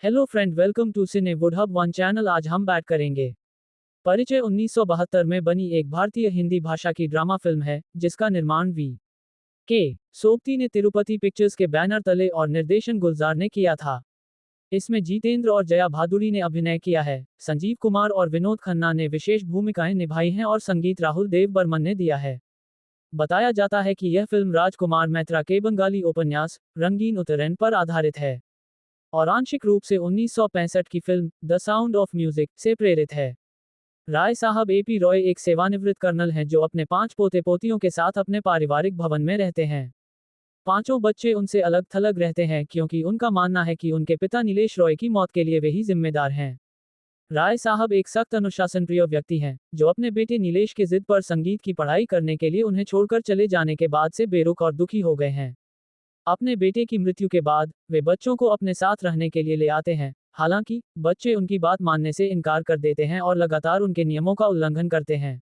Hello friend, welcome to Cine Woodhub one channel. आज हम बात करेंगे परिचय 1972 में बनी एक भारतीय हिंदी भाषा की ड्रामा फिल्म है जिसका निर्माण वी के सोबती ने तिरुपति पिक्चर्स के बैनर तले और निर्देशन गुलजार ने किया था। इसमें जितेंद्र और जया भादुड़ी ने अभिनय किया है। संजीव कुमार और विनोद खन्ना ने विशेष भूमिकाएं निभाई हैं और संगीत राहुल देव बर्मन ने दिया है। बताया जाता है कि यह फिल्म राजकुमार मैत्रा के बंगाली उपन्यास रंगीन उतरैन पर आधारित है और आंशिक रूप से 1965 की film the sound of music से प्रेरित है। राय साहब एपी रॉय एक सेवानिवृत्त कर्नल हैं जो अपने 5 पोते पोतियों के साथ अपने पारिवारिक भवन में रहते हैं। पांचों बच्चे उनसे अलग थलग रहते हैं क्योंकि उनका मानना है कि उनके पिता नीलेश रॉय की मौत के लिए वे ही जिम्मेदार हैं। राय साहब एक सख्त अनुशासन प्रिय व्यक्ति हैं जो अपने बेटे नीलेश की जिद पर संगीत की पढ़ाई करने के लिए उन्हें छोड़कर चले जाने के बाद से बेरुख और दुखी हो गए हैं। अपने बेटे की मृत्यु के बाद वे बच्चों को अपने साथ रहने के लिए ले आते हैं। हालांकि बच्चे उनकी बात मानने से इनकार कर देते हैं और लगातार उनके नियमों का उल्लंघन करते हैं।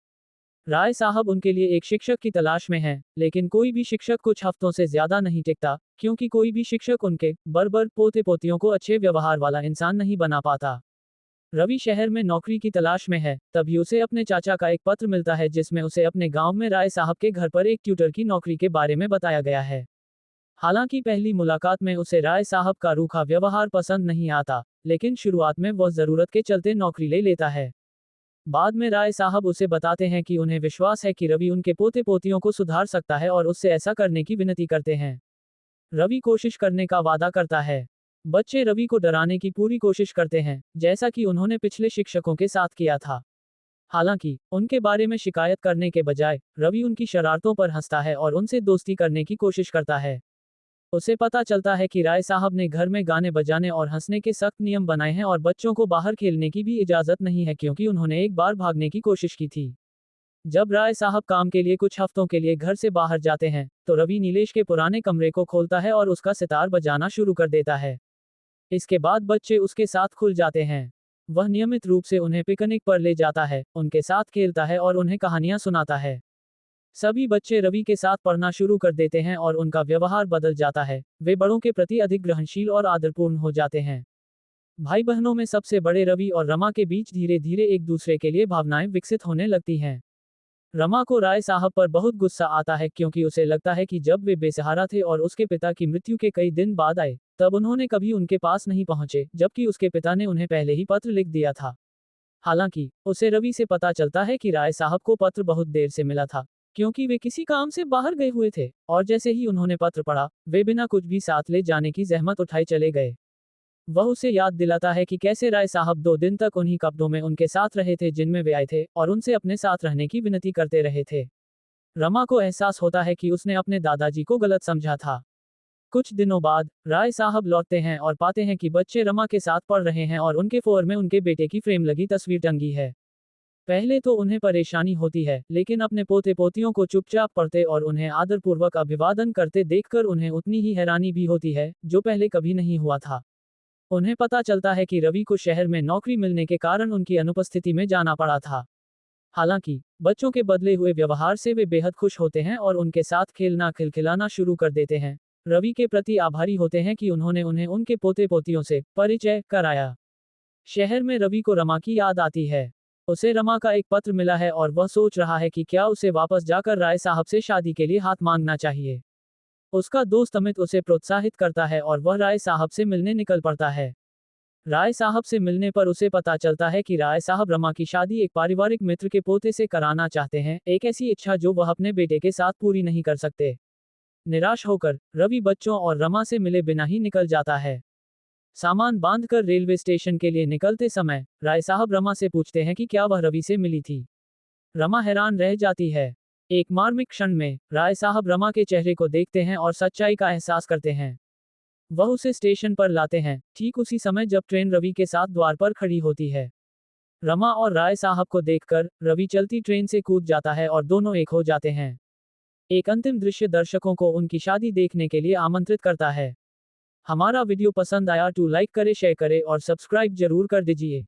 राय साहब उनके लिए एक शिक्षक की तलाश में हैं, लेकिन कोई भी शिक्षक कुछ हफ्तों से ज्यादा नहीं टिकता क्योंकि कोई भी शिक्षक उनके बर्बर पोते पोतियों को अच्छे व्यवहार वाला इंसान नहीं बना पाता। रवि शहर में नौकरी की तलाश में है, तभी उसे अपने चाचा का एक पत्र मिलता है जिसमें उसे अपने गांव में राय साहब के घर पर एक ट्यूटर की नौकरी के बारे में बताया गया है। हालांकि पहली मुलाकात में उसे राय साहब का रूखा व्यवहार पसंद नहीं आता, लेकिन शुरुआत में वह जरूरत के चलते नौकरी ले लेता है। बाद में राय साहब उसे बताते हैं कि उन्हें विश्वास है कि रवि उनके पोते पोतियों को सुधार सकता है और उससे ऐसा करने की विनती करते हैं। रवि कोशिश करने का वादा करता है। बच्चे रवि को डराने की पूरी कोशिश करते हैं, जैसा कि उन्होंने पिछले शिक्षकों के साथ किया था। हालांकि उनके बारे में शिकायत करने के बजाय रवि उनकी शरारतों पर हंसता है और उनसे दोस्ती करने की कोशिश करता है। उसे पता चलता है कि राय साहब ने घर में गाने बजाने और हंसने के सख्त नियम बनाए हैं और बच्चों को बाहर खेलने की भी इजाजत नहीं है क्योंकि उन्होंने एक बार भागने की कोशिश की थी। जब राय साहब काम के लिए कुछ हफ्तों के लिए घर से बाहर जाते हैं तो रवि नीलेश के पुराने कमरे को खोलता है और उसका सितार बजाना शुरू कर देता है। इसके बाद बच्चे उसके साथ खुल जाते हैं। वह नियमित रूप से उन्हें पिकनिक पर ले जाता है, उनके साथ खेलता है और उन्हें कहानियां सुनाता है। सभी बच्चे रवि के साथ पढ़ना शुरू कर देते हैं और उनका व्यवहार बदल जाता है। वे बड़ों के प्रति अधिक ग्रहणशील और आदरपूर्ण हो जाते हैं। भाई बहनों में सबसे बड़े रवि और रमा के बीच धीरे धीरे एक दूसरे के लिए भावनाएं विकसित होने लगती हैं। रमा को राय साहब पर बहुत गुस्सा आता है क्योंकि उसे लगता है कि जब वे बेसहारा थे और उसके पिता की मृत्यु के कई दिन बाद आए, तब उन्होंने कभी उनके पास नहीं पहुंचे, जबकि उसके पिता ने उन्हें पहले ही पत्र लिख दिया था। हालांकि उसे रवि से पता चलता है कि राय साहब को पत्र बहुत देर से मिला था क्योंकि वे किसी काम से बाहर गए हुए थे, और जैसे ही उन्होंने पत्र पढ़ा वे बिना कुछ भी साथ ले जाने की जहमत उठाए चले गए। वह उसे याद दिलाता है कि कैसे राय साहब 2 दिन तक उन्हीं कपड़ों में उनके साथ रहे थे जिनमें वे आए थे और उनसे अपने साथ रहने की विनती करते रहे थे। रमा को एहसास होता है कि उसने अपने दादाजी को गलत समझा था। कुछ दिनों बाद राय साहब लौटते हैं और पाते हैं कि बच्चे रमा के साथ पढ़ रहे हैं और उनके फ्लोर में उनके बेटे की फ्रेम लगी तस्वीर टंगी है। पहले तो उन्हें परेशानी होती है, लेकिन अपने पोते पोतियों को चुपचाप पढ़ते और उन्हें आदरपूर्वक अभिवादन करते देखकर उन्हें उतनी ही हैरानी भी होती है जो पहले कभी नहीं हुआ था। उन्हें पता चलता है कि रवि को शहर में नौकरी मिलने के कारण उनकी अनुपस्थिति में जाना पड़ा था। हालांकि बच्चों के बदले हुए व्यवहार से वे बेहद खुश होते हैं और उनके साथ खेलना खिलखिलाना शुरू कर देते हैं। रवि के प्रति आभारी होते हैं कि उन्होंने उन्हें उनके पोते पोतियों से परिचय कराया। शहर में रवि को रमा की याद आती है। उसे रमा का एक पत्र मिला है और वह सोच रहा है कि क्या उसे वापस जाकर राय साहब से शादी के लिए हाथ मांगना चाहिए। उसका दोस्त अमित उसे प्रोत्साहित करता है और वह राय साहब से मिलने निकल पड़ता है। राय साहब से मिलने पर उसे पता चलता है कि राय साहब रमा की शादी एक पारिवारिक मित्र के पोते से कराना चाहते हैं, एक ऐसी इच्छा जो वह अपने बेटे के साथ पूरी नहीं कर सकते। निराश होकर रवि बच्चों और रमा से मिले बिना ही निकल जाता है। सामान बांधकर रेलवे स्टेशन के लिए निकलते समय राय साहब रमा से पूछते हैं कि क्या वह रवि से मिली थी। रमा हैरान रह जाती है। एक मार्मिक क्षण में राय साहब रमा के चेहरे को देखते हैं और सच्चाई का एहसास करते हैं। वह उसे स्टेशन पर लाते हैं, ठीक उसी समय जब ट्रेन रवि के साथ द्वार पर खड़ी होती है। रमा और राय साहब को देखकर रवि चलती ट्रेन से कूद जाता है और दोनों एक हो जाते हैं। एक अंतिम दृश्य दर्शकों को उनकी शादी देखने के लिए आमंत्रित करता है। हमारा वीडियो पसंद आया तो लाइक करें, शेयर करें और सब्सक्राइब जरूर कर दीजिए।